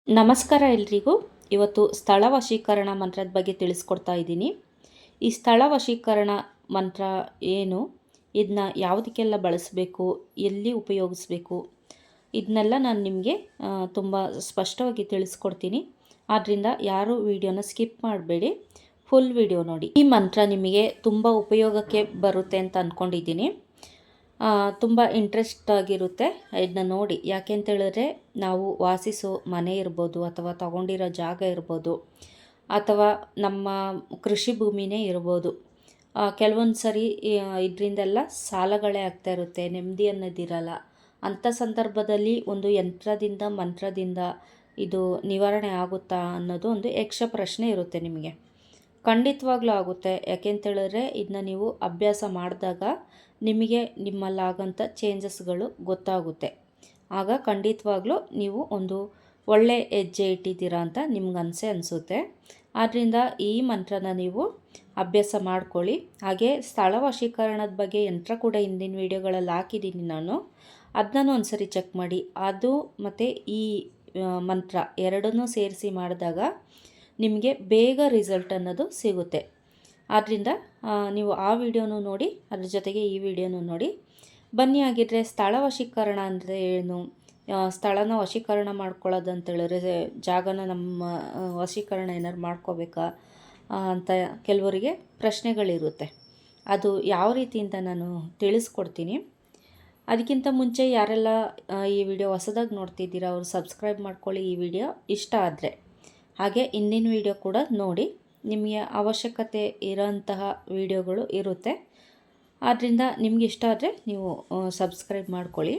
ನಮಸ್ಕಾರ ಎಲ್ರಿಗೂ. ಇವತ್ತು ಸ್ಥಳ ವಶೀಕರಣ ಮಂತ್ರದ ಬಗ್ಗೆ ತಿಳಿಸ್ಕೊಡ್ತಾ ಇದ್ದೀನಿ. ಈ ಸ್ಥಳ ವಶೀಕರಣ ಮಂತ್ರ ಏನು, ಇದನ್ನ ಯಾವುದಕ್ಕೆಲ್ಲ ಬಳಸಬೇಕು, ಎಲ್ಲಿ ಉಪಯೋಗಿಸ್ಬೇಕು, ಇದನ್ನೆಲ್ಲ ನಾನು ನಿಮಗೆ ತುಂಬ ಸ್ಪಷ್ಟವಾಗಿ ತಿಳಿಸ್ಕೊಡ್ತೀನಿ. ಆದ್ದರಿಂದ ಯಾರೂ ವಿಡಿಯೋನ ಸ್ಕಿಪ್ ಮಾಡಬೇಡಿ, ಫುಲ್ ವಿಡಿಯೋ ನೋಡಿ. ಈ ಮಂತ್ರ ನಿಮಗೆ ತುಂಬ ಉಪಯೋಗಕ್ಕೆ ಬರುತ್ತೆ ಅಂತ ಅಂದ್ಕೊಂಡಿದ್ದೀನಿ. ತುಂಬ ಇಂಟ್ರೆಸ್ಟ್ ಆಗಿರುತ್ತೆ ಇದನ್ನ ನೋಡಿ. ಯಾಕೆ ಅಂತ ಹೇಳಿದ್ರೆ, ನಾವು ವಾಸಿಸೋ ಮನೆ ಇರ್ಬೋದು, ಅಥವಾ ತಗೊಂಡಿರೋ ಜಾಗ ಇರ್ಬೋದು, ಅಥವಾ ನಮ್ಮ ಕೃಷಿ ಭೂಮಿನೇ ಇರ್ಬೋದು. ಕೆಲವೊಂದು ಸರಿ ಇದರಿಂದೆಲ್ಲ ಸಾಲಗಳೇ ಆಗ್ತಾ ಇರುತ್ತೆ, ನೆಮ್ಮದಿ ಅನ್ನೋದಿರಲ್ಲ. ಅಂಥ ಸಂದರ್ಭದಲ್ಲಿ ಒಂದು ಯಂತ್ರದಿಂದ ಮಂತ್ರದಿಂದ ಇದು ನಿವಾರಣೆ ಆಗುತ್ತಾ ಅನ್ನೋದು ಒಂದು ಯಕ್ಷ ಪ್ರಶ್ನೆ ಇರುತ್ತೆ ನಿಮಗೆ. ಖಂಡಿತವಾಗ್ಲೂ ಆಗುತ್ತೆ. ಯಾಕೆಂತೇಳಿದ್ರೆ, ಇದನ್ನ ನೀವು ಅಭ್ಯಾಸ ಮಾಡಿದಾಗ ನಿಮಗೆ ನಿಮ್ಮಲ್ಲಾಗೋಂಥ ಚೇಂಜಸ್ಗಳು ಗೊತ್ತಾಗುತ್ತೆ. ಆಗ ಖಂಡಿತವಾಗ್ಲೂ ನೀವು ಒಂದು ಒಳ್ಳೆ ಹೆಜ್ಜೆ ಇಟ್ಟಿದ್ದೀರಾ ಅಂತ ನಿಮ್ಗೆ ಅನಿಸುತ್ತೆ. ಆದ್ದರಿಂದ ಈ ಮಂತ್ರನ ನೀವು ಅಭ್ಯಾಸ ಮಾಡ್ಕೊಳ್ಳಿ. ಹಾಗೆ ಸ್ಥಳ ವಶೀಕರಣದ ಬಗ್ಗೆ ಯಂತ್ರ ಕೂಡ ಹಿಂದಿನ ವೀಡಿಯೋಗಳಲ್ಲಿ ಹಾಕಿದ್ದೀನಿ ನಾನು, ಅದನ್ನು ಒಂದು ಸರಿ ಚೆಕ್ ಮಾಡಿ. ಅದು ಮತ್ತು ಈ ಮಂತ್ರ ಎರಡನ್ನೂ ಸೇರಿಸಿ ಮಾಡಿದಾಗ ನಿಮಗೆ ಬೇಗ ರಿಸಲ್ಟ್ ಅನ್ನೋದು ಸಿಗುತ್ತೆ. ಆದ್ದರಿಂದ ನೀವು ಆ ವಿಡಿಯೋನೂ ನೋಡಿ, ಅದ್ರ ಜೊತೆಗೆ ಈ ವಿಡಿಯೋನೂ ನೋಡಿ. ಬನ್ನಿ, ಆಗಿದ್ದರೆ ಸ್ಥಳ ವಶೀಕರಣ ಅಂದರೆ ಏನು, ಸ್ಥಳನ ವಶೀಕರಣ ಮಾಡ್ಕೊಳ್ಳೋದು ಅಂತೇಳಿದ್ರೆ ಜಾಗನ ನಮ್ಮ ವಶೀಕರಣ ಏನಾದ್ರು ಮಾಡ್ಕೋಬೇಕಾ ಅಂತ ಕೆಲವರಿಗೆ ಪ್ರಶ್ನೆಗಳಿರುತ್ತೆ. ಅದು ಯಾವ ರೀತಿಯಿಂದ ನಾನು ತಿಳಿಸ್ಕೊಡ್ತೀನಿ. ಅದಕ್ಕಿಂತ ಮುಂಚೆ ಯಾರೆಲ್ಲ ಈ ವಿಡಿಯೋ ಹೊಸದಾಗಿ ನೋಡ್ತಿದ್ದೀರಾ ಅವರು ಸಬ್ಸ್ಕ್ರೈಬ್ ಮಾಡ್ಕೊಳ್ಳಿ ಈ ವಿಡಿಯೋ ಇಷ್ಟ ಆದರೆ. ಹಾಗೆ ಹಿಂದಿನ ವಿಡಿಯೋ ಕೂಡ ನೋಡಿ, ನಿಮಗೆ ಅವಶ್ಯಕತೆ ಇರೋಂತಹ ವಿಡಿಯೋಗಳು ಇರುತ್ತೆ. ಆದ್ದರಿಂದ ನಿಮ್ಗೆ ಇಷ್ಟ ಆದರೆ ನೀವು ಸಬ್ಸ್ಕ್ರೈಬ್ ಮಾಡ್ಕೊಳ್ಳಿ.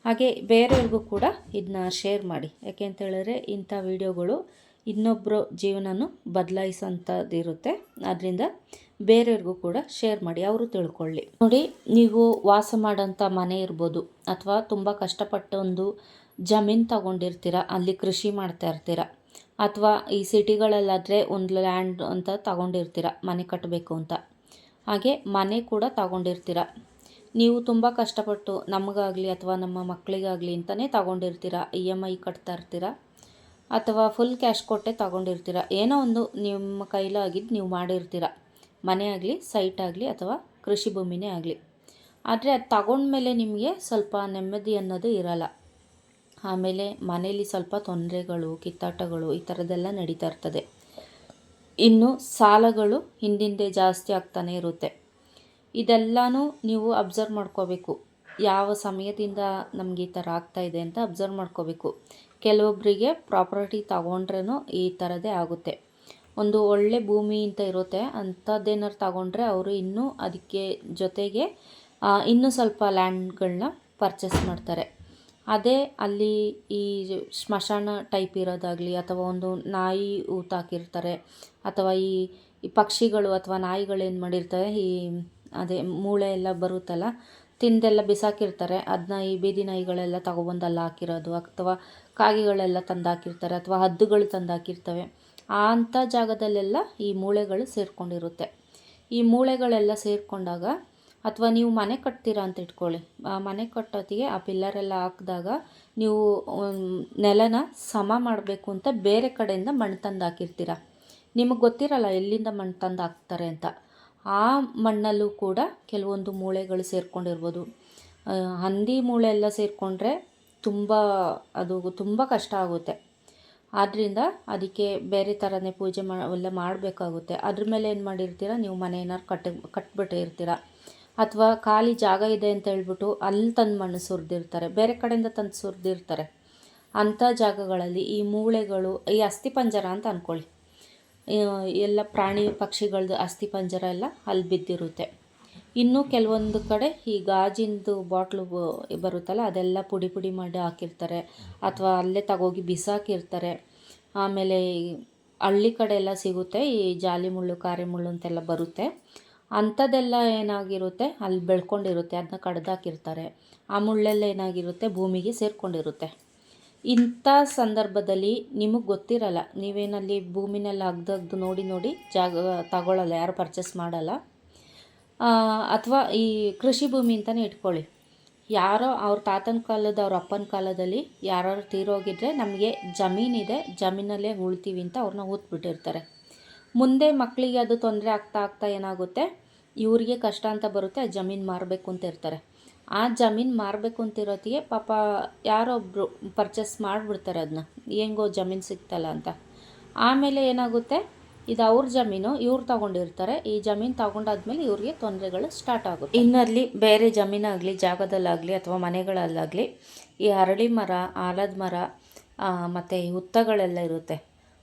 ಹಾಗೆ ಬೇರೆಯವ್ರಿಗೂ ಕೂಡ ಇದನ್ನ ಶೇರ್ ಮಾಡಿ. ಯಾಕೆ ಅಂತ ಹೇಳಿದ್ರೆ, ಇಂಥ ವಿಡಿಯೋಗಳು ಇನ್ನೊಬ್ಬರು ಜೀವನನೂ ಬದಲಾಯಿಸೋಂಥದ್ದಿರುತ್ತೆ. ಆದ್ದರಿಂದ ಬೇರೆಯವ್ರಿಗೂ ಕೂಡ ಶೇರ್ ಮಾಡಿ, ಅವರು ತಿಳ್ಕೊಳ್ಳಿ. ನೋಡಿ, ನೀವು ವಾಸ ಮಾಡೋಂಥ ಮನೆ ಇರ್ಬೋದು, ಅಥವಾ ತುಂಬ ಕಷ್ಟಪಟ್ಟು ಒಂದು ಜಮೀನು ತಗೊಂಡಿರ್ತೀರ, ಅಲ್ಲಿ ಕೃಷಿ ಮಾಡ್ತಾ ಇರ್ತೀರ, ಅಥವಾ ಈ ಸಿಟಿಗಳಲ್ಲಾದರೆ ಒಂದು ಲ್ಯಾಂಡ್ ಅಂತ ತಗೊಂಡಿರ್ತೀರ ಮನೆ ಕಟ್ಟಬೇಕು ಅಂತ. ಹಾಗೆ ಮನೆ ಕೂಡ ತಗೊಂಡಿರ್ತೀರ. ನೀವು ತುಂಬ ಕಷ್ಟಪಟ್ಟು ನಮಗಾಗಲಿ ಅಥವಾ ನಮ್ಮ ಮಕ್ಕಳಿಗಾಗಲಿ ಅಂತಲೇ ತಗೊಂಡಿರ್ತೀರ. EMI ಕಟ್ತಾ ಇರ್ತೀರ, ಅಥವಾ ಫುಲ್ ಕ್ಯಾಶ್ ಕೊಟ್ಟೆ ತಗೊಂಡಿರ್ತೀರ. ಏನೋ ಒಂದು ನಿಮ್ಮ ಕೈಲಾಗಿದ್ದು ನೀವು ಮಾಡಿರ್ತೀರ, ಮನೆ ಆಗಲಿ, ಸೈಟ್ ಆಗಲಿ, ಅಥವಾ ಕೃಷಿ ಭೂಮಿನೇ ಆಗಲಿ. ಆದರೆ ಅದು ತಗೊಂಡ್ಮೇಲೆ ನಿಮಗೆ ಸ್ವಲ್ಪ ನೆಮ್ಮದಿ ಅನ್ನೋದು ಇರಲ್ಲ. ಆಮೇಲೆ ಮನೇಲಿ ಸ್ವಲ್ಪ ತೊಂದರೆಗಳು, ಕಿತ್ತಾಟಗಳು ಈ ಥರದ್ದೆಲ್ಲ ನಡೀತಾ ಇರ್ತದೆ. ಇನ್ನು ಸಾಲಗಳು ಹಿಂದಿಂದೆ ಜಾಸ್ತಿ ಆಗ್ತಾನೆ ಇರುತ್ತೆ. ಇದೆಲ್ಲನೂ ನೀವು ಅಬ್ಸರ್ವ್ ಮಾಡ್ಕೋಬೇಕು. ಯಾವ ಸಮಯದಿಂದ ನಮಗೆ ಈ ಥರ ಆಗ್ತಾಯಿದೆ ಅಂತ ಅಬ್ಸರ್ವ್ ಮಾಡ್ಕೋಬೇಕು. ಕೆಲವೊಬ್ಬರಿಗೆ ಪ್ರಾಪರ್ಟಿ ತಗೊಂಡ್ರೂ ಈ ಥರದೇ ಆಗುತ್ತೆ. ಒಂದು ಒಳ್ಳೆ ಭೂಮಿ ಅಂತ ಇರುತ್ತೆ, ಅಂಥದ್ದೇನಾದ್ರು ತಗೊಂಡ್ರೆ ಅವರು ಇನ್ನೂ ಅದಕ್ಕೆ ಜೊತೆಗೆ ಇನ್ನೂ ಸ್ವಲ್ಪ ಲ್ಯಾಂಡ್ಗಳನ್ನ ಪರ್ಚೇಸ್ ಮಾಡ್ತಾರೆ. ಅದೇ ಅಲ್ಲಿ ಈ ಸ್ಮಶಾನ ಟೈಪ್ ಇರೋದಾಗಲಿ, ಅಥವಾ ಒಂದು ನಾಯಿ ಊತಾಕಿರ್ತಾರೆ, ಅಥವಾ ಈ ಪಕ್ಷಿಗಳು ಅಥವಾ ನಾಯಿಗಳೇನು ಮಾಡಿರ್ತವೆ, ಅದೇ ಮೂಳೆ ಎಲ್ಲ ಬರುತ್ತಲ್ಲ, ತಿಂದೆಲ್ಲ ಬಿಸಾಕಿರ್ತಾರೆ. ಅದನ್ನ ಈ ಬೀದಿ ನಾಯಿಗಳೆಲ್ಲ ತಗೊಬಂದು ಅಲ್ಲಿ ಹಾಕಿರೋದು, ಅಥವಾ ಕಾಗೆಗಳೆಲ್ಲ ತಂದು ಹಾಕಿರ್ತಾರೆ, ಅಥವಾ ಹದ್ದುಗಳು ತಂದು ಹಾಕಿರ್ತವೆ. ಅಂಥ ಜಾಗದಲ್ಲೆಲ್ಲ ಈ ಮೂಳೆಗಳು ಸೇರಿಕೊಂಡಿರುತ್ತೆ. ಈ ಮೂಳೆಗಳೆಲ್ಲ ಸೇರಿಕೊಂಡಾಗ, ಅಥವಾ ನೀವು ಮನೆ ಕಟ್ತೀರಾ ಅಂತ ಇಟ್ಕೊಳ್ಳಿ, ಆ ಮನೆ ಕಟ್ಟೋತ್ತಿಗೆ ಆ ಪಿಲ್ಲರೆಲ್ಲ ಹಾಕಿದಾಗ ನೀವು ನೆಲನ ಸಮ ಮಾಡಬೇಕು ಅಂತ ಬೇರೆ ಕಡೆಯಿಂದ ಮಣ್ಣು ತಂದು ಹಾಕಿರ್ತೀರ. ನಿಮಗೆ ಗೊತ್ತಿರಲ್ಲ ಎಲ್ಲಿಂದ ಮಣ್ಣು ತಂದು ಹಾಕ್ತಾರೆ ಅಂತ. ಆ ಮಣ್ಣಲ್ಲೂ ಕೂಡ ಕೆಲವೊಂದು ಮೂಳೆಗಳು ಸೇರಿಕೊಂಡಿರ್ಬೋದು. ಹಂದಿ ಮೂಳೆ ಎಲ್ಲ ಸೇರಿಕೊಂಡ್ರೆ ಅದು ತುಂಬ ಕಷ್ಟ ಆಗುತ್ತೆ. ಆದ್ದರಿಂದ ಅದಕ್ಕೆ ಬೇರೆ ಥರನೇ ಪೂಜೆ ಎಲ್ಲ ಮಾಡಬೇಕಾಗುತ್ತೆ. ಅದ್ರ ಮೇಲೆ ಏನು ಮಾಡಿರ್ತೀರ, ನೀವು ಮನೆ ಏನಾರು ಕಟ್ಬಿಟ್ಟಿರ್ತೀರ, ಅಥವಾ ಖಾಲಿ ಜಾಗ ಇದೆ ಅಂತ ಹೇಳ್ಬಿಟ್ಟು ಅಲ್ಲಿ ತಂದು ಮಣ್ಣು ಸುರಿದಿರ್ತಾರೆ, ಬೇರೆ ಕಡೆಯಿಂದ ತಂದು ಸುರಿದಿರ್ತಾರೆ. ಅಂಥ ಜಾಗಗಳಲ್ಲಿ ಈ ಮೂಳೆಗಳು, ಈ ಅಸ್ಥಿಪಂಜರ ಅಂತ ಅಂದ್ಕೊಳ್ಳಿ, ಎಲ್ಲ ಪ್ರಾಣಿ ಪಕ್ಷಿಗಳದ್ದು ಅಸ್ಥಿಪಂಜರ ಎಲ್ಲ ಅಲ್ಲಿ ಬಿದ್ದಿರುತ್ತೆ. ಇನ್ನು ಕೆಲವೊಂದು ಕಡೆ ಈ ಗಾಜಿಂದು ಬಾಟ್ಲು ಬರುತ್ತಲ್ಲ, ಅದೆಲ್ಲ ಪುಡಿ ಪುಡಿ ಮಾಡಿ ಹಾಕಿರ್ತಾರೆ, ಅಥವಾ ಅಲ್ಲೇ ತಗೋಗಿ ಬಿಸಾಕಿರ್ತಾರೆ. ಆಮೇಲೆ ಹಳ್ಳಿ ಕಡೆ ಎಲ್ಲ ಸಿಗುತ್ತೆ, ಈ ಜಾಲಿ ಮುಳ್ಳು, ಕಾರೆ ಮುಳ್ಳು ಅಂತೆಲ್ಲ ಬರುತ್ತೆ. ಅಂಥದ್ದೆಲ್ಲ ಏನಾಗಿರುತ್ತೆ, ಅಲ್ಲಿ ಬೆಳ್ಕೊಂಡಿರುತ್ತೆ, ಅದನ್ನ ಕಡ್ದಾಕಿರ್ತಾರೆ. ಆ ಮುಳ್ಳೆಲ್ಲ ಏನಾಗಿರುತ್ತೆ, ಭೂಮಿಗೆ ಸೇರಿಕೊಂಡಿರುತ್ತೆ. ಇಂಥ ಸಂದರ್ಭದಲ್ಲಿ ನಿಮಗೆ ಗೊತ್ತಿರಲ್ಲ, ನೀವೇನಲ್ಲಿ ಭೂಮಿನೆಲ್ಲ ಅಗ್ದು ನೋಡಿ ಜಾಗ ತಗೊಳ್ಳಲ್ಲ, ಯಾರು ಪರ್ಚೇಸ್ ಮಾಡಲ್ಲ. ಅಥವಾ ಈ ಕೃಷಿ ಭೂಮಿ ಅಂತಲೇ ಇಟ್ಕೊಳ್ಳಿ, ಯಾರೋ ಅವ್ರ ತಾತನ ಕಾಲದ ಅವ್ರ ಅಪ್ಪನ ಕಾಲದಲ್ಲಿ ಯಾರು ತೀರೋಗಿದ್ರೆ ನಮಗೆ ಜಮೀನಿದೆ, ಜಮೀನಲ್ಲೇ ಉಳ್ತೀವಿ ಅಂತ ಅವ್ರನ್ನ ಊದ್ಬಿಟ್ಟಿರ್ತಾರೆ. ಮುಂದೆ ಮಕ್ಕಳಿಗೆ ಅದು ತೊಂದರೆ ಆಗ್ತಾ ಆಗ್ತಾ ಏನಾಗುತ್ತೆ, ಇವರಿಗೆ ಕಷ್ಟ ಅಂತ ಬರುತ್ತೆ, ಆ ಜಮೀನು ಮಾರಬೇಕು ಅಂತ ಇರ್ತಾರೆ. ಆ ಜಮೀನು ಮಾರಬೇಕು ಅಂತಿರೋತ್ತಿಗೆ ಪಾಪ ಯಾರೊಬ್ಬರು ಪರ್ಚೇಸ್ ಮಾಡಿಬಿಡ್ತಾರೆ ಅದನ್ನ, ಹೆಂಗೋ ಜಮೀನು ಸಿಗ್ತಲ್ಲ ಅಂತ. ಆಮೇಲೆ ಏನಾಗುತ್ತೆ, ಇದು ಅವ್ರ ಜಮೀನು, ಇವ್ರು ತಗೊಂಡಿರ್ತಾರೆ. ಈ ಜಮೀನು ತಗೊಂಡಾದ್ಮೇಲೆ ಇವ್ರಿಗೆ ತೊಂದರೆಗಳು ಸ್ಟಾರ್ಟ್ ಆಗುತ್ತೆ. ಇನ್ನಲ್ಲಿ ಬೇರೆ ಜಮೀನಾಗಲಿ, ಜಾಗದಲ್ಲಾಗಲಿ ಅಥವಾ ಮನೆಗಳಲ್ಲಾಗಲಿ ಈ ಅರಳಿ ಮರ, ಆಲದ ಮರ ಮತ್ತು ಈ ಹುತ್ತಗಳೆಲ್ಲ ಇರುತ್ತೆ.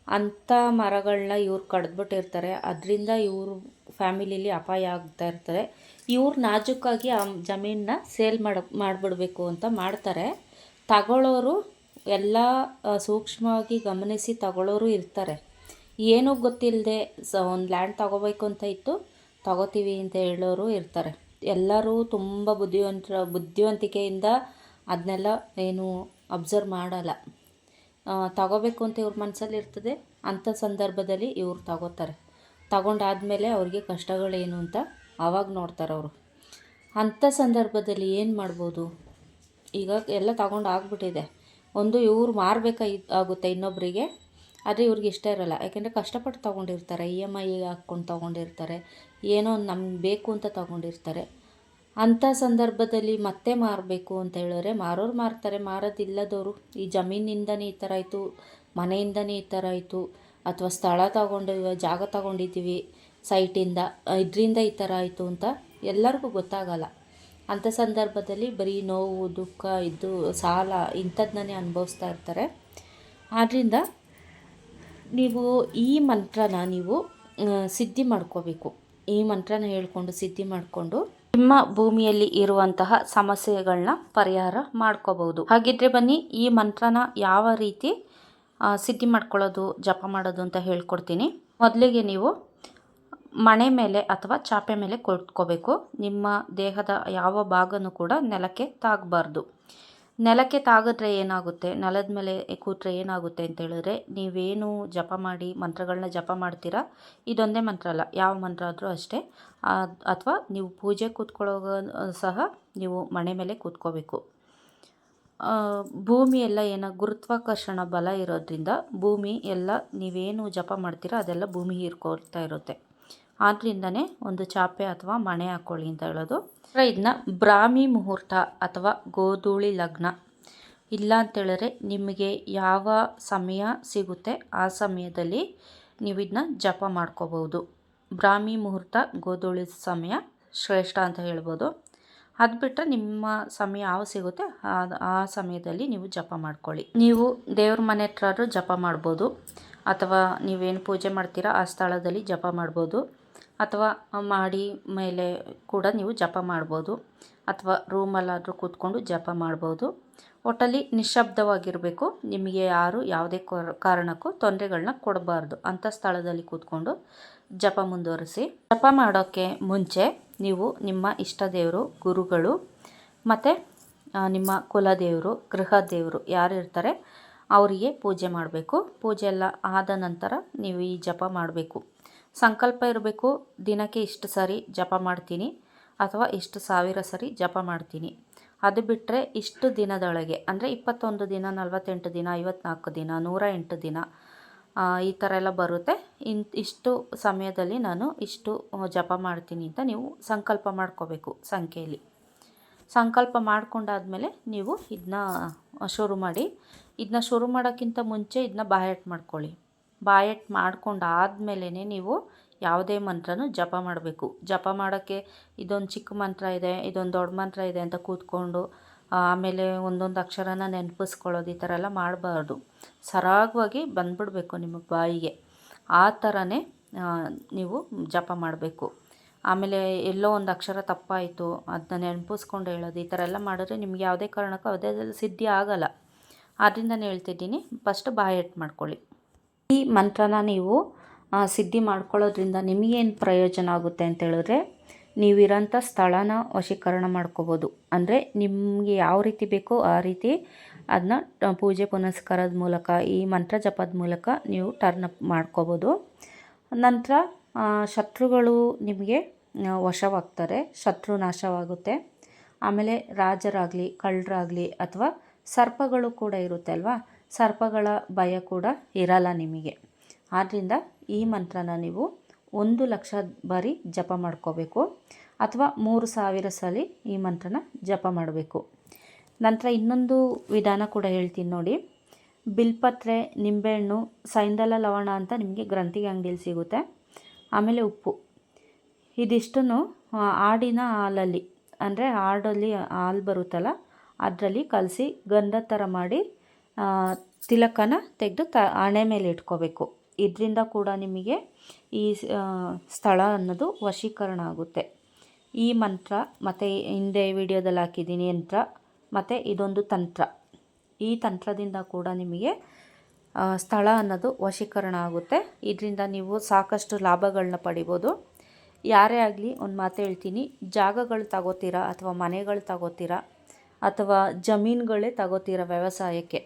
ಅಂಥ ಮರಗಳನ್ನ ಇವ್ರು ಕಡ್ದುಬಿಟ್ಟಿರ್ತಾರೆ. ಅದರಿಂದ ಇವರು ಫ್ಯಾಮಿಲಿಲಿ ಅಪಾಯ ಆಗ್ತಾ ಇರ್ತಾರೆ. ಇವ್ರು ನಾಜೂಕಾಗಿ ಆ ಜಮೀನನ್ನ ಸೇಲ್ ಮಾಡಿಬಿಡ್ಬೇಕು ಅಂತ ಮಾಡ್ತಾರೆ. ತಗೊಳ್ಳೋರು ಎಲ್ಲ ಸೂಕ್ಷ್ಮವಾಗಿ ಗಮನಿಸಿ ತಗೊಳ್ಳೋರು ಇರ್ತಾರೆ. ಏನೂ ಗೊತ್ತಿಲ್ಲದೆ ಒಂದು ಲ್ಯಾಂಡ್ ತಗೋಬೇಕು ಅಂತ ಇತ್ತು, ತಗೋತೀವಿ ಅಂತ ಹೇಳೋರು ಇರ್ತಾರೆ. ಎಲ್ಲರೂ ತುಂಬ ಬುದ್ಧಿವಂತಿಕೆಯಿಂದ ಅದನ್ನೆಲ್ಲ ಏನು ಅಬ್ಸರ್ವ್ ಮಾಡಲ್ಲ. ತಗೋಬೇಕು ಅಂತ ಇವ್ರ ಮನಸ್ಸಲ್ಲಿ ಇರ್ತದೆ. ಅಂಥ ಸಂದರ್ಭದಲ್ಲಿ ಇವ್ರು ತಗೋತಾರೆ. ತಗೊಂಡಾದಮೇಲೆ ಅವ್ರಿಗೆ ಕಷ್ಟಗಳೇನು ಅಂತ ಆವಾಗ ನೋಡ್ತಾರೆ ಅವರು. ಅಂಥ ಸಂದರ್ಭದಲ್ಲಿ ಏನು ಮಾಡ್ಬೋದು, ಈಗ ಎಲ್ಲ ತಗೊಂಡು ಆಗ್ಬಿಟ್ಟಿದೆ. ಒಂದು ಇವ್ರು ಆಗುತ್ತೆ ಇನ್ನೊಬ್ಬರಿಗೆ, ಆದರೆ ಇವ್ರಿಗೆ ಇಷ್ಟ ಇರೋಲ್ಲ. ಯಾಕೆಂದರೆ ಕಷ್ಟಪಟ್ಟು ತೊಗೊಂಡಿರ್ತಾರೆ, EMI ಹಾಕ್ಕೊಂಡು ತೊಗೊಂಡಿರ್ತಾರೆ, ಏನೋ ನಮ್ಗೆ ಬೇಕು ಅಂತ ತೊಗೊಂಡಿರ್ತಾರೆ. ಅಂಥ ಸಂದರ್ಭದಲ್ಲಿ ಮತ್ತೆ ಮಾರಬೇಕು ಅಂತ ಹೇಳಿದ್ರೆ ಮಾರೋರು ಮಾರ್ತಾರೆ, ಮಾರೋದಿಲ್ಲದವರು ಈ ಜಮೀನಿಂದನೇ ಈ ಥರ ಆಯಿತು, ಮನೆಯಿಂದನೇ ಈ ಥರ ಆಯಿತು, ಅಥವಾ ಸ್ಥಳ ಜಾಗ ತಗೊಂಡಿದ್ದೀವಿ ಸೈಟಿಂದ, ಇದರಿಂದ ಈ ಥರ ಆಯಿತು ಅಂತ ಎಲ್ಲರಿಗೂ ಗೊತ್ತಾಗಲ್ಲ. ಅಂಥ ಸಂದರ್ಭದಲ್ಲಿ ಬರೀ ನೋವು, ದುಃಖ, ಸಾಲ ಇಂಥದ್ದನ್ನೇ ಅನುಭವಿಸ್ತಾ ಇರ್ತಾರೆ. ಆದ್ದರಿಂದ ನೀವು ಈ ಮಂತ್ರನ ನೀವು ಸಿದ್ಧಿ ಮಾಡ್ಕೋಬೇಕು. ಈ ಮಂತ್ರನ ಹೇಳ್ಕೊಂಡು ಸಿದ್ಧಿ ಮಾಡಿಕೊಂಡು ನಿಮ್ಮ ಭೂಮಿಯಲ್ಲಿ ಇರುವಂತಹ ಸಮಸ್ಯೆಗಳನ್ನ ಪರಿಹಾರ ಮಾಡ್ಕೋಬಹುದು. ಹಾಗಿದ್ರೆ ಬನ್ನಿ, ಈ ಮಂತ್ರನ ಯಾವ ರೀತಿ ಸಿದ್ಧಿ ಮಾಡ್ಕೊಳ್ಳೋದು, ಜಪ ಮಾಡೋದು ಅಂತ ಹೇಳ್ಕೊಡ್ತೀನಿ. ಮೊದಲಿಗೆ ನೀವು ಮಣೆ ಮೇಲೆ ಅಥವಾ ಚಾಪೆ ಮೇಲೆ ಕೂತ್ಕೋಬೇಕು. ನಿಮ್ಮ ದೇಹದ ಯಾವ ಭಾಗನೂ ಕೂಡ ನೆಲಕ್ಕೆ ತಾಗಬಾರ್ದು. ನೆಲಕ್ಕೆ ತಾಗಿದ್ರೆ ಏನಾಗುತ್ತೆ, ನೆಲದ ಮೇಲೆ ಕೂತ್ರೆ ಏನಾಗುತ್ತೆ ಅಂತ ಹೇಳಿದ್ರೆ, ನೀವೇನು ಜಪ ಮಾಡಿ ಮಂತ್ರಗಳನ್ನ ಜಪ ಮಾಡ್ತೀರಾ, ಇದೊಂದೇ ಮಂತ್ರ ಅಲ್ಲ, ಯಾವ ಮಂತ್ರ ಆದರೂ ಅಷ್ಟೇ, ಅಥವಾ ನೀವು ಪೂಜೆ ಕೂತ್ಕೊಳ್ಳೋವಾಗ ಸಹ ನೀವು ಮಣೆ ಮೇಲೆ ಕೂತ್ಕೋಬೇಕು. ಭೂಮಿ ಎಲ್ಲ ಗುರುತ್ವಾಕರ್ಷಣ ಬಲ ಇರೋದ್ರಿಂದ ಭೂಮಿ ಎಲ್ಲ ನೀವೇನು ಜಪ ಮಾಡ್ತೀರಾ ಅದೆಲ್ಲ ಭೂಮಿ ಹೀರ್ಕೊಳ್ತಾ ಇರುತ್ತೆ. ಆದ್ದರಿಂದನೇ ಒಂದು ಚಾಪೆ ಅಥವಾ ಮಣೆ ಹಾಕ್ಕೊಳ್ಳಿ ಅಂತ ಹೇಳೋದು. ಇದನ್ನ ಬ್ರಾಹ್ಮಿ ಮುಹೂರ್ತ ಅಥವಾ ಗೋಧೂಳಿ ಲಗ್ನ ಇಲ್ಲ ಅಂತೇಳಿದ್ರೆ ನಿಮಗೆ ಯಾವ ಸಮಯ ಸಿಗುತ್ತೆ ಆ ಸಮಯದಲ್ಲಿ ನೀವು ಇದನ್ನ ಜಪ ಮಾಡ್ಕೋಬೋದು. ಬ್ರಾಹ್ಮಿ ಮುಹೂರ್ತ, ಗೋಧೂಳಿ ಸಮಯ ಶ್ರೇಷ್ಠ ಅಂತ ಹೇಳ್ಬೋದು. ಅದು ಬಿಟ್ಟರೆ ನಿಮ್ಮ ಸಮಯ ಯಾವ ಸಿಗುತ್ತೆ ಆ ಸಮಯದಲ್ಲಿ ನೀವು ಜಪ ಮಾಡ್ಕೊಳ್ಳಿ. ನೀವು ದೇವ್ರ ಮನೆ ಹತ್ರ ಜಪ ಮಾಡ್ಬೋದು, ಅಥವಾ ನೀವೇನು ಪೂಜೆ ಮಾಡ್ತೀರಾ ಆ ಸ್ಥಳದಲ್ಲಿ ಜಪ ಮಾಡ್ಬೋದು, ಅಥವಾ ಮಾಡಿ ಮೇಲೆ ಕೂಡ ನೀವು ಜಪ ಮಾಡ್ಬೋದು, ಅಥವಾ ರೂಮಲ್ಲಾದರೂ ಕೂತ್ಕೊಂಡು ಜಪ ಮಾಡ್ಬೋದು. ಒಟ್ಟಲ್ಲಿ ನಿಶ್ಶಬ್ದವಾಗಿರಬೇಕು. ನಿಮಗೆ ಯಾರು ಯಾವುದೇ ಕಾರಣಕ್ಕೂ ತೊಂದರೆಗಳನ್ನ ಕೊಡಬಾರ್ದು. ಅಂಥ ಸ್ಥಳದಲ್ಲಿ ಕೂತ್ಕೊಂಡು ಜಪ ಮುಂದುವರಿಸಿ. ಜಪ ಮಾಡೋಕ್ಕೆ ಮುಂಚೆ ನೀವು ನಿಮ್ಮ ಇಷ್ಟ ದೇವರು, ಗುರುಗಳು ಮತ್ತು ನಿಮ್ಮ ಕುಲದೇವರು, ಗೃಹ ದೇವರು ಯಾರು ಇರ್ತಾರೆ ಅವರಿಗೆ ಪೂಜೆ ಮಾಡಬೇಕು. ಪೂಜೆ ಎಲ್ಲ ಆದ ನಂತರ ನೀವು ಈ ಜಪ ಮಾಡಬೇಕು. ಸಂಕಲ್ಪ ಇರಬೇಕು, ದಿನಕ್ಕೆ ಇಷ್ಟು ಸಾರಿ ಜಪ ಮಾಡ್ತೀನಿ ಅಥವಾ ಇಷ್ಟು 1000 ಸರಿ ಜಪ ಮಾಡ್ತೀನಿ. ಅದು ಬಿಟ್ಟರೆ ಇಷ್ಟು ದಿನದೊಳಗೆ, ಅಂದರೆ 21 ದಿನ, 48 ದಿನ, 54 ದಿನ, 108 ದಿನ ಈ ಥರ ಎಲ್ಲ ಬರುತ್ತೆ. ಇಷ್ಟು ಸಮಯದಲ್ಲಿ ನಾನು ಇಷ್ಟು ಜಪ ಮಾಡ್ತೀನಿ ಅಂತ ನೀವು ಸಂಕಲ್ಪ ಮಾಡ್ಕೋಬೇಕು. ಸಂಖ್ಯೆಯಲ್ಲಿ ಸಂಕಲ್ಪ ಮಾಡ್ಕೊಂಡಾದ್ಮೇಲೆ ನೀವು ಇದನ್ನ ಶುರು ಮಾಡಿ. ಇದನ್ನ ಶುರು ಮಾಡೋಕ್ಕಿಂತ ಮುಂಚೆ ಇದನ್ನ ಬಾಯಟ್ ಮಾಡ್ಕೊಳ್ಳಿ. ಬಾಯಟ್ ಮಾಡ್ಕೊಂಡಾದ್ಮೇಲೆ ನೀವು ಯಾವುದೇ ಮಂತ್ರನೂ ಜಪ ಮಾಡಬೇಕು. ಜಪ ಮಾಡೋಕ್ಕೆ ಇದೊಂದು ಚಿಕ್ಕ ಮಂತ್ರ ಇದೆ, ಇದೊಂದು ದೊಡ್ಡ ಮಂತ್ರ ಇದೆ ಅಂತ ಕೂತ್ಕೊಂಡು ಆಮೇಲೆ ಒಂದೊಂದು ಅಕ್ಷರನ ನೆನಪಿಸ್ಕೊಳ್ಳೋದು ಈ ಥರ ಎಲ್ಲ ಮಾಡಬಾರ್ದು. ಸರಾಗವಾಗಿ ಬಂದ್ಬಿಡಬೇಕು ನಿಮ್ಮ ಬಾಯಿಗೆ. ಆ ಥರನೇ ನೀವು ಜಪ ಮಾಡಬೇಕು. ಆಮೇಲೆ ಎಲ್ಲೋ ಒಂದು ಅಕ್ಷರ ತಪ್ಪಾಯಿತು ಅದನ್ನ ನೆನಪಿಸ್ಕೊಂಡು ಹೇಳೋದು ಈ ಥರ ಎಲ್ಲ ಮಾಡಿದ್ರೆ ನಿಮ್ಗೆ ಯಾವುದೇ ಕಾರಣಕ್ಕೂ ಅದೇ ಸಿದ್ಧಿ ಆಗಲ್ಲ. ಆದ್ದರಿಂದನೇ ಹೇಳ್ತಿದ್ದೀನಿ, ಫಸ್ಟ್ ಬಾಯಟ್ ಮಾಡ್ಕೊಳ್ಳಿ. ಈ ಮಂತ್ರನ ನೀವು ಸಿದ್ಧಿ ಮಾಡ್ಕೊಳ್ಳೋದ್ರಿಂದ ನಿಮಗೇನು ಪ್ರಯೋಜನ ಆಗುತ್ತೆ ಅಂತ ಹೇಳಿದ್ರೆ, ನೀವಿರೋಂಥ ಸ್ಥಳನ ವಶೀಕರಣ ಮಾಡ್ಕೋಬೋದು. ಅಂದರೆ ನಿಮಗೆ ಯಾವ ರೀತಿ ಬೇಕೋ ಆ ರೀತಿ ಅದನ್ನ ಪೂಜೆ ಪುನಸ್ಕಾರದ ಮೂಲಕ, ಈ ಮಂತ್ರ ಜಪದ ಮೂಲಕ ನೀವು ಟರ್ನ್ ಅಪ್ ಮಾಡ್ಕೋಬೋದು. ನಂತರ ಶತ್ರುಗಳು ನಿಮಗೆ ವಶವಾಗ್ತಾರೆ, ಶತ್ರು ನಾಶವಾಗುತ್ತೆ. ಆಮೇಲೆ ರಾಜರಾಗಲಿ ಕಳ್ಳರಾಗಲಿ ಅಥವಾ ಸರ್ಪಗಳು ಕೂಡ ಇರುತ್ತೆ ಅಲ್ವಾ, ಸರ್ಪಗಳ ಭಯ ಕೂಡ ಇರಲ್ಲ ನಿಮಗೆ. ಆದ್ದರಿಂದ ಈ ಮಂತ್ರನ ನೀವು 1,00,000 ಬಾರಿ ಜಪ ಮಾಡ್ಕೋಬೇಕು ಅಥವಾ 3,000 ಸಲ ಈ ಮಂತ್ರನ ಜಪ ಮಾಡಬೇಕು. ನಂತರ ಇನ್ನೊಂದು ವಿಧಾನ ಕೂಡ ಹೇಳ್ತೀನಿ ನೋಡಿ. ಬಿಲ್ಪತ್ರೆ, ನಿಂಬೆಹಣ್ಣು, ಸೈಂಧಲ ಲವಣ ಅಂತ ನಿಮಗೆ ಗ್ರಂಥಿಗೆ ಅಂಗಡಿಯಲ್ಲಿ ಸಿಗುತ್ತೆ. ಆಮೇಲೆ ಉಪ್ಪು, ಇದಿಷ್ಟನ್ನು ಆಡಿನ ಹಾಲಲ್ಲಿ, ಅಂದರೆ ಆಡಲ್ಲಿ ಹಾಲು ಬರುತ್ತಲ್ಲ ಅದರಲ್ಲಿ ಕಲಸಿ ಗಂಧ ಥರ ಮಾಡಿ ತಿಲಕನ ತೆಗೆದು ಹಣೆ ಮೇಲೆ ಇಟ್ಕೋಬೇಕು. ಇದರಿಂದ ಕೂಡ ನಿಮಗೆ ಈ ಸ್ಥಳ ಅನ್ನೋದು ವಶೀಕರಣ ಆಗುತ್ತೆ. ಈ ಮಂತ್ರ ಮತ್ತು ಹಿಂದೆ ವಿಡಿಯೋದಲ್ಲಿ ಹಾಕಿದ್ದೀನಿ ಯಂತ್ರ, ಮತ್ತು ಇದೊಂದು ತಂತ್ರ. ಈ ತಂತ್ರದಿಂದ ಕೂಡ ನಿಮಗೆ ಸ್ಥಳ ಅನ್ನೋದು ವಶೀಕರಣ ಆಗುತ್ತೆ. ಇದರಿಂದ ನೀವು ಸಾಕಷ್ಟು ಲಾಭಗಳನ್ನ ಪಡಿಬೋದು. ಯಾರೇ ಆಗಲಿ ಒಂದು ಮಾತು ಹೇಳ್ತೀನಿ, ಜಾಗಗಳು ತಗೋತೀರಾ ಅಥವಾ ಮನೆಗಳು ತಗೋತೀರಾ ಅಥವಾ ಜಮೀನುಗಳೇ ತಗೋತೀರಾ ವ್ಯವಸಾಯಕ್ಕೆ,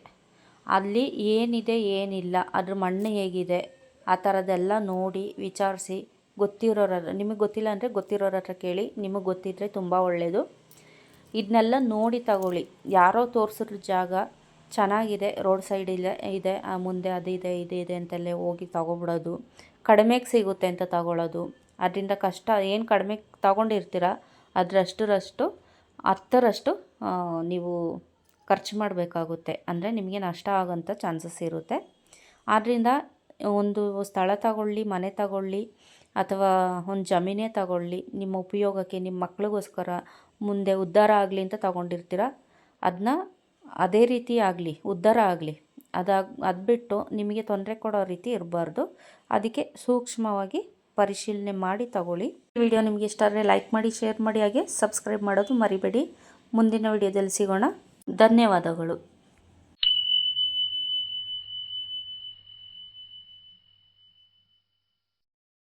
ಅಲ್ಲಿ ಏನಿದೆ ಏನಿಲ್ಲ, ಅದ್ರ ಮಣ್ಣು ಹೇಗಿದೆ ಆ ಥರದ್ದೆಲ್ಲ ನೋಡಿ ವಿಚಾರಿಸಿ ಗೊತ್ತಿರೋರ, ನಿಮಗೆ ಗೊತ್ತಿಲ್ಲ ಅಂದರೆ ಗೊತ್ತಿರೋರ ಹತ್ರ ಕೇಳಿ, ನಿಮಗೆ ಗೊತ್ತಿದ್ದರೆ ತುಂಬ ಒಳ್ಳೆಯದು. ಇದನ್ನೆಲ್ಲ ನೋಡಿ ತಗೊಳ್ಳಿ. ಯಾರೋ ತೋರಿಸಿರೋ ಜಾಗ ಚೆನ್ನಾಗಿದೆ, ರೋಡ್ ಸೈಡ್ ಇದೆ ಮುಂದೆ ಅದಿದೆ ಇದೆ ಅಂತೆಲ್ಲ ಹೋಗಿ ತಗೊಬಿಡೋದು, ಕಡಿಮೆಗೆ ಸಿಗುತ್ತೆ ಅಂತ ತಗೊಳ್ಳೋದು. ಅದರಿಂದ ಕಷ್ಟ ಏನು ಕಡಿಮೆ ತಗೊಂಡಿರ್ತೀರ ಅದರಷ್ಟರಷ್ಟು 10ರಷ್ಟು ನೀವು ಖರ್ಚು ಮಾಡಬೇಕಾಗುತ್ತೆ. ಅಂದರೆ ನಿಮಗೆ ನಷ್ಟ ಆಗೋಂಥ ಚಾನ್ಸಸ್ ಇರುತ್ತೆ. ಆದ್ದರಿಂದ ಒಂದು ಸ್ಥಳ ತಗೊಳ್ಳಿ, ಮನೆ ತಗೊಳ್ಳಿ ಅಥವಾ ಒಂದು ಜಮೀನೇ ತಗೊಳ್ಳಿ, ನಿಮ್ಮ ಉಪಯೋಗಕ್ಕೆ, ನಿಮ್ಮ ಮಕ್ಳಿಗೋಸ್ಕರ ಮುಂದೆ ಉದ್ಧಾರ ಆಗಲಿ ಅಂತ ತಗೊಂಡಿರ್ತೀರ, ಅದನ್ನ ಅದೇ ರೀತಿ ಆಗಲಿ, ಉದ್ಧಾರ ಆಗಲಿ, ಅದು ಬಿಟ್ಟು ನಿಮಗೆ ತೊಂದರೆ ಕೊಡೋ ರೀತಿ ಇರಬಾರ್ದು. ಅದಕ್ಕೆ ಸೂಕ್ಷ್ಮವಾಗಿ ಪರಿಶೀಲನೆ ಮಾಡಿ ತಗೊಳ್ಳಿ. ಈ ವಿಡಿಯೋ ನಿಮಗೆ ಇಷ್ಟ ಆದರೆ ಲೈಕ್ ಮಾಡಿ, ಶೇರ್ ಮಾಡಿ, ಹಾಗೆ ಸಬ್ಸ್ಕ್ರೈಬ್ ಮಾಡೋದು ಮರಿಬೇಡಿ. ಮುಂದಿನ ವಿಡಿಯೋದಲ್ಲಿ ಸಿಗೋಣ. ಧನ್ಯವಾದಗಳು.